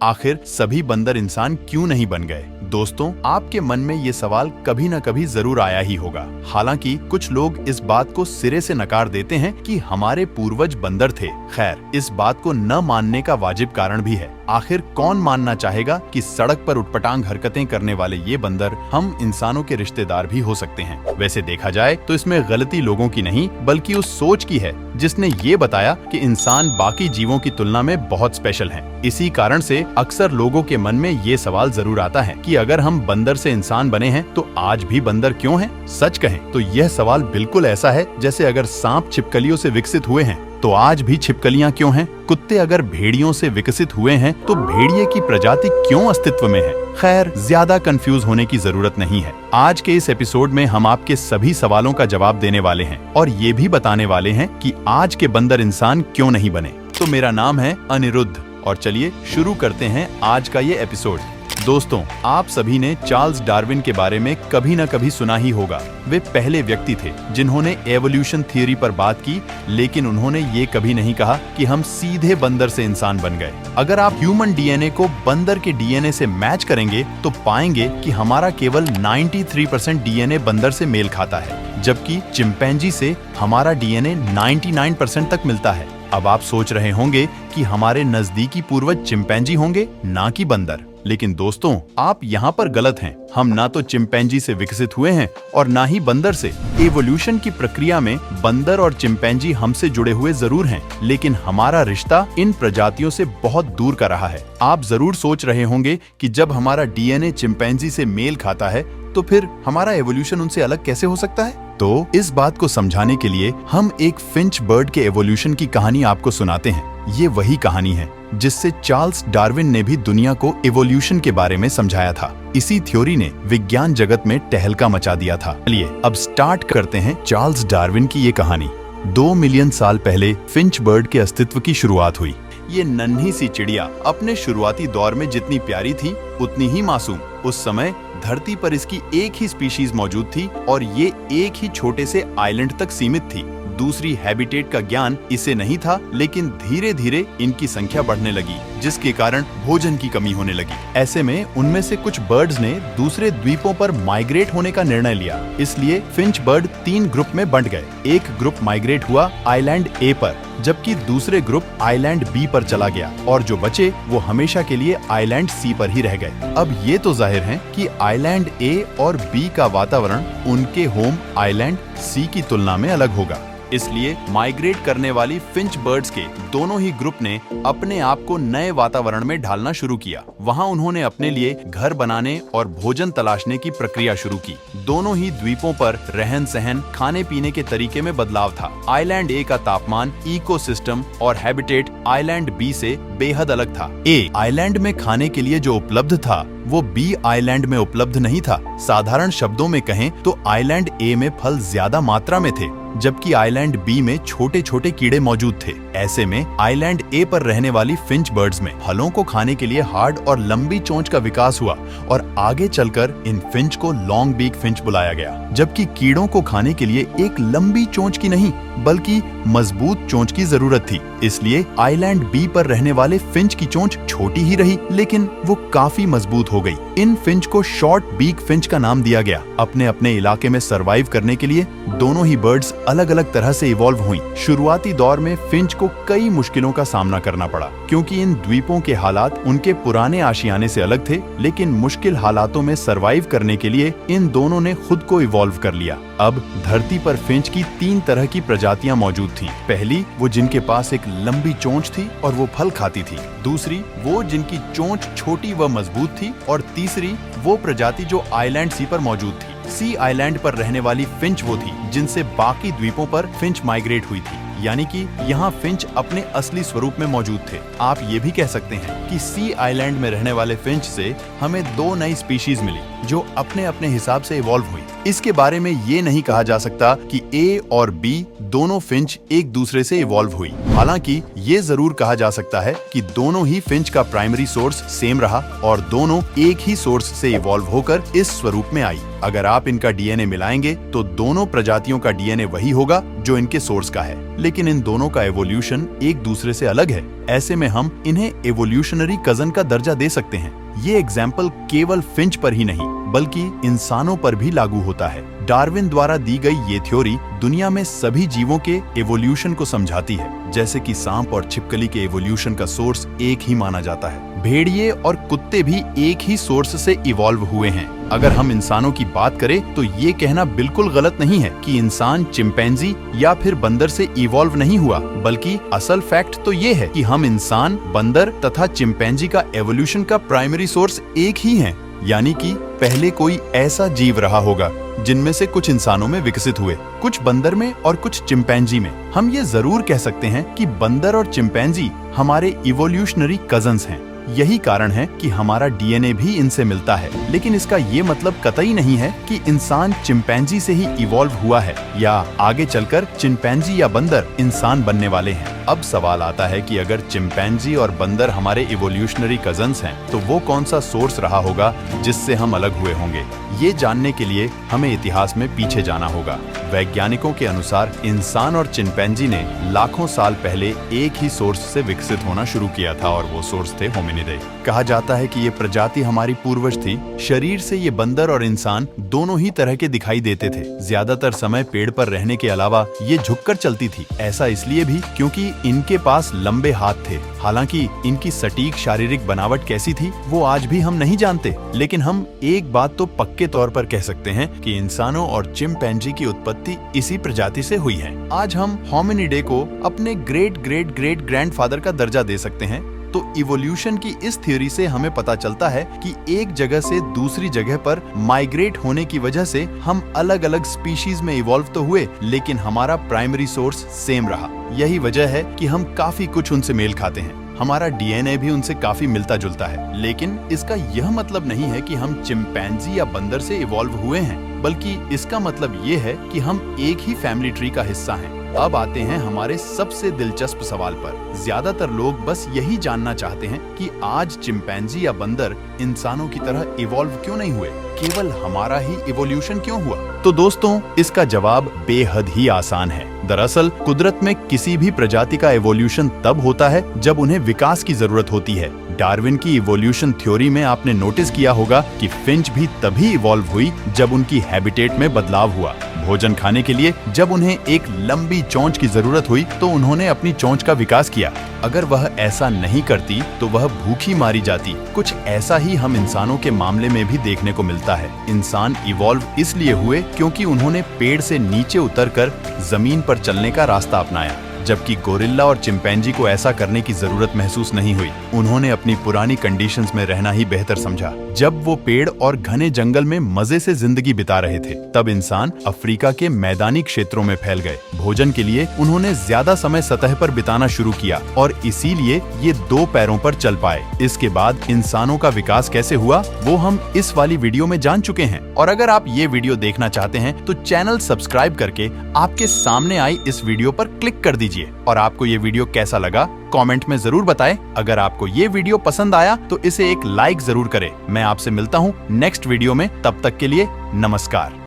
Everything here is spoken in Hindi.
आखिर सभी बंदर इंसान क्यों नहीं बन गए? दोस्तों, आपके मन में ये सवाल कभी न कभी जरूर आया ही होगा। हालांकि कुछ लोग इस बात को सिरे से नकार देते हैं कि हमारे पूर्वज बंदर थे। खैर, इस बात को न मानने का वाजिब कारण भी है। आखिर कौन मानना चाहेगा कि सड़क पर उटपटांग हरकतें करने वाले ये बंदर हम इंसानों के रिश्तेदार भी हो सकते हैं? वैसे देखा जाए तो इसमें गलती लोगों की नहीं बल्कि उस सोच की है जिसने ये बताया कि इंसान बाकी जीवों की तुलना में बहुत स्पेशल हैं। इसी कारण से अक्सर लोगों के मन में ये सवाल जरूर आता है कि अगर हम बंदर से इंसान बने हैं तो आज भी बंदर क्यों हैं? सच कहें तो यह सवाल बिल्कुल ऐसा है जैसे अगर सांप छिपकलियों से विकसित हुए हैं तो आज भी छिपकलियां क्यों हैं? कुत्ते अगर भेड़ियों से विकसित हुए हैं तो भेड़िए की प्रजाति क्यों अस्तित्व में है? खैर, ज्यादा कंफ्यूज होने की जरूरत नहीं है। आज के इस एपिसोड में हम आपके सभी सवालों का जवाब देने वाले हैं और ये भी बताने वाले हैं कि आज के बंदर इंसान क्यों नहीं बने। तो मेरा नाम है अनिरुद्ध और चलिए शुरू करते हैं आज का ये एपिसोड। दोस्तों, आप सभी ने चार्ल्स डार्विन के बारे में कभी न कभी सुना ही होगा। वे पहले व्यक्ति थे जिन्होंने एवोल्यूशन थ्योरी पर बात की, लेकिन उन्होंने ये कभी नहीं कहा कि हम सीधे बंदर से इंसान बन गए। अगर आप ह्यूमन डीएनए को बंदर के डीएनए से मैच करेंगे तो पाएंगे कि हमारा केवल 93% डीएनए बंदर से मेल खाता है, जबकि चिंपैंजी से हमारा डीएनए 99% तक मिलता है। अब आप सोच रहे होंगे कि हमारे नजदीकी पूर्वज चिंपैंजी होंगे, ना कि बंदर। लेकिन दोस्तों, आप यहाँ पर गलत हैं। हम ना तो चिंपैंजी से विकसित हुए हैं और ना ही बंदर से। एवोल्यूशन की प्रक्रिया में बंदर और चिंपैंजी हमसे जुड़े हुए जरूर हैं, लेकिन हमारा रिश्ता इन प्रजातियों से बहुत दूर का रहा है। आप जरूर सोच रहे होंगे कि जब हमारा डीएनए चिंपैंजी से मेल खाता है तो फिर हमारा एवोल्यूशन उनसे अलग कैसे हो सकता है? तो इस बात को समझाने के लिए हम एक फिंच बर्ड के एवोल्यूशन की कहानी आपको सुनाते हैं। ये वही कहानी है जिससे चार्ल्स डार्विन ने भी दुनिया को एवोल्यूशन के बारे में समझाया था। इसी थ्योरी ने विज्ञान जगत में टहलका मचा दिया था। चलिए अब स्टार्ट करते हैं चार्ल्स डार्विन की ये कहानी। 2 मिलियन साल पहले फिंच बर्ड के अस्तित्व की शुरुआत हुई। ये नन्ही सी चिड़िया अपने शुरुआती दौर में जितनी प्यारी थी उतनी ही मासूम। उस समय धरती पर इसकी एक ही स्पीशीज मौजूद थी और ये एक ही छोटे से आइलैंड तक सीमित थी। दूसरी हैबिटेट का ज्ञान इसे नहीं था, लेकिन धीरे धीरे इनकी संख्या बढ़ने लगी, जिसके कारण भोजन की कमी होने लगी। ऐसे में उनमें से कुछ बर्ड्स ने दूसरे द्वीपों पर माइग्रेट होने का निर्णय लिया। इसलिए फिंच बर्ड 3 ग्रुप में बंट गए। एक ग्रुप माइग्रेट हुआ आइलैंड ए पर, जबकि दूसरे ग्रुप आइलैंड बी पर चला गया और जो बचे वो हमेशा के लिए आइलैंड सी पर ही रह गए। अब ये तो जाहिर है कि आइलैंड ए और बी का वातावरण उनके होम आइलैंड सी की तुलना में अलग होगा। इसलिए माइग्रेट करने वाली फिंच बर्ड्स के दोनों ही ग्रुप ने अपने आप को नए वातावरण में ढालना शुरू किया। वहां उन्होंने अपने लिए घर बनाने और भोजन तलाशने की प्रक्रिया शुरू की। दोनों ही द्वीपों पर रहन सहन, खाने पीने के तरीके में बदलाव था। आइलैंड ए का तापमान, इकोसिस्टम और हैबिटेट आइलैंड बी से बेहद अलग था। ए आइलैंड में खाने के लिए जो उपलब्ध था वो बी आइलैंड में उपलब्ध नहीं था। साधारण शब्दों में कहें तो आइलैंड ए में फल ज्यादा मात्रा में थे, जबकि आइलैंड बी में छोटे छोटे कीड़े मौजूद थे। ऐसे में आइलैंड ए पर रहने वाली फिंच बर्ड्स में फलों को खाने के लिए हार्ड और लंबी चोंच का विकास हुआ और आगे चलकर इन फिंच को लॉन्ग बीक फिंच बुलाया गया। जबकि कीड़ों को खाने के लिए एक लंबी चोंच की नहीं बल्कि मजबूत चोंच की जरूरत थी। इसलिए आइलैंड बी पर रहने वाले फिंच की चोंच छोटी ही रही, लेकिन वो काफी मजबूत हो गई। इन फिंच को शॉर्ट बीक फिंच का नाम दिया गया। अपने अपने इलाके में सरवाइव करने के लिए दोनों ही बर्ड्स अलग अलग तरह से इवॉल्व हुई। शुरुआती दौर में फिंच को कई मुश्किलों का सामना करना पड़ा, क्योंकि इन द्वीपों के हालात उनके पुराने आशियाने से अलग थे। लेकिन मुश्किल हालातों में सरवाइव करने के लिए इन दोनों ने खुद को इवॉल्व कर लिया। अब धरती पर फिंच की 3 तरह की प्रजातियां मौजूद थी। पहली, वो जिनके पास एक लंबी चोंच थी और वो फल खाती थी। दूसरी, वो जिनकी चोंच छोटी व मजबूत थी। और तीसरी, वो प्रजाति जो आइलैंड सी पर मौजूद थी। सी आइलैंड पर रहने वाली फिंच वो थी जिनसे बाकी द्वीपों पर फिंच माइग्रेट हुई थी, यानी कि यहाँ फिंच अपने असली स्वरूप में मौजूद थे। आप ये भी कह सकते हैं कि सी आइलैंड में रहने वाले फिंच से हमें 2 नई स्पीशीज मिली जो अपने अपने हिसाब से इवॉल्व हुई। इसके बारे में ये नहीं कहा जा सकता कि ए और बी दोनों फिंच एक दूसरे से इवॉल्व हुई। हालांकि ये जरूर कहा जा सकता है कि दोनों ही फिंच का प्राइमरी सोर्स सेम रहा और दोनों एक ही सोर्स से इवॉल्व होकर इस स्वरूप में आई। अगर आप इनका डीएनए मिलाएंगे तो दोनों प्रजातियों का डीएनए वही होगा जो इनके सोर्स का है, लेकिन इन दोनों का एवोल्यूशन एक दूसरे से अलग है। ऐसे में हम इन्हें एवोल्यूशनरी कजन का दर्जा दे सकते हैं। ये एग्जाम्पल केवल फिंच पर ही नहीं बल्कि इंसानों पर भी लागू होता है। डार्विन द्वारा दी गई ये थ्योरी दुनिया में सभी जीवों के एवोल्यूशन को समझाती है। जैसे कि सांप और छिपकली के एवोल्यूशन का सोर्स एक ही माना जाता है, भेड़िए और कुत्ते भी एक ही सोर्स से इवॉल्व हुए हैं। अगर हम इंसानों की बात करें तो ये कहना बिल्कुल गलत नहीं है कि इंसान चिंपैंजी या फिर बंदर से इवॉल्व नहीं हुआ, बल्कि असल फैक्ट तो ये है कि हम इंसान, बंदर तथा चिंपैंजी का एवोल्यूशन का प्राइमरी सोर्स एक ही है। यानी कि पहले कोई ऐसा जीव रहा होगा जिनमें से कुछ इंसानों में विकसित हुए, कुछ बंदर में और कुछ चिंपैंजी में। हम ये जरूर कह सकते हैं कि बंदर और चिंपैंजी हमारे इवोल्यूशनरी कजन्स हैं। यही कारण है कि हमारा डीएनए भी इनसे मिलता है, लेकिन इसका ये मतलब कतई नहीं है कि इंसान चिंपैंजी से ही इवॉल्व हुआ है या आगे चलकर चिंपैंजी या बंदर इंसान बनने वाले हैं। अब सवाल आता है कि अगर चिंपैंजी और बंदर हमारे इवोल्यूशनरी कजन्स हैं, तो वो कौन सा सोर्स रहा होगा जिससे हम अलग हुए होंगे? ये जानने के लिए हमें इतिहास में पीछे जाना होगा। वैज्ञानिकों के अनुसार इंसान और चिंपैंजी ने लाखों साल पहले एक ही सोर्स से विकसित होना शुरू किया था और वो सोर्स थे होमिनिडे। कहा जाता है कि ये प्रजाति हमारी पूर्वज थी। शरीर से ये बंदर और इंसान दोनों ही तरह के दिखाई देते थे। ज्यादातर समय पेड़ पर रहने के अलावा ये झुककर चलती थी। ऐसा इसलिए भी क्योंकि इनके पास लंबे हाथ थे। हालांकि इनकी सटीक शारीरिक बनावट कैसी थी वो आज भी हम नहीं जानते, लेकिन हम एक बात तो पक्के तौर पर कह सकते हैं कि इंसानों और चिंपैंजी की उत्पत्ति इसी प्रजाति से हुई है। आज हम होमिनिडे को अपने ग्रेट ग्रेट ग्रेट ग्रैंडफादर का दर्जा दे सकते हैं। तो इवोल्यूशन की इस थ्योरी से हमें पता चलता है कि एक जगह से दूसरी जगह पर माइग्रेट होने की वजह से हम अलग अलग स्पीशीज में इवॉल्व तो हुए, लेकिन हमारा प्राइमरी सोर्स सेम रहा। यही वजह है कि हम काफी कुछ उनसे मेल खाते हैं। हमारा डीएनए भी उनसे काफी मिलता जुलता है, लेकिन इसका यह मतलब नहीं है कि हम चिंपैंजी या बंदर से इवॉल्व हुए हैं, बल्कि इसका मतलब ये है कि हम एक ही फैमिली ट्री का हिस्सा हैं। अब आते हैं हमारे सबसे दिलचस्प सवाल पर। ज्यादातर लोग बस यही जानना चाहते हैं कि आज चिंपैंजी या बंदर इंसानों की तरह इवॉल्व क्यों नहीं हुए, केवल हमारा ही इवोल्यूशन क्यों हुआ? तो दोस्तों, इसका जवाब बेहद ही आसान है। दरअसल कुदरत में किसी भी प्रजाति का इवोल्यूशन तब होता है जब उन्हें विकास की जरूरत होती है। डार्विन की इवोल्यूशन थ्योरी में आपने नोटिस किया होगा कि फिंच भी तभी इवॉल्व हुई जब उनकी हैबिटेट में बदलाव हुआ। भोजन खाने के लिए जब उन्हें एक लंबी चोंच की जरूरत हुई तो उन्होंने अपनी चोंच का विकास किया। अगर वह ऐसा नहीं करती तो वह भूखी मारी जाती। कुछ ऐसा ही हम इंसानों के मामले में भी देखने को मिलता है। इंसान इवॉल्व इसलिए हुए क्योंकि उन्होंने पेड़ से नीचे उतरकर जमीन पर चलने का रास्ता अपनाया, जबकि गोरिल्ला और चिंपैंजी को ऐसा करने की जरूरत महसूस नहीं हुई। उन्होंने अपनी पुरानी कंडीशंस में रहना ही बेहतर समझा। जब वो पेड़ और घने जंगल में मजे से जिंदगी बिता रहे थे, तब इंसान अफ्रीका के मैदानी क्षेत्रों में फैल गए। भोजन के लिए उन्होंने ज्यादा समय सतह पर बिताना शुरू किया और इसीलिए ये दो पैरों पर चल पाए। इसके बाद इंसानों का विकास कैसे हुआ वो हम इस वाली वीडियो में जान चुके हैं। और अगर आप ये वीडियो देखना चाहते हैं तो चैनल सब्सक्राइब करके आपके सामने आई इस वीडियो पर क्लिक कर दीजिए। और आपको ये वीडियो कैसा लगा कमेंट में जरूर बताएं। अगर आपको ये वीडियो पसंद आया तो इसे एक लाइक जरूर करें। मैं आपसे मिलता हूँ नेक्स्ट वीडियो में, तब तक के लिए नमस्कार।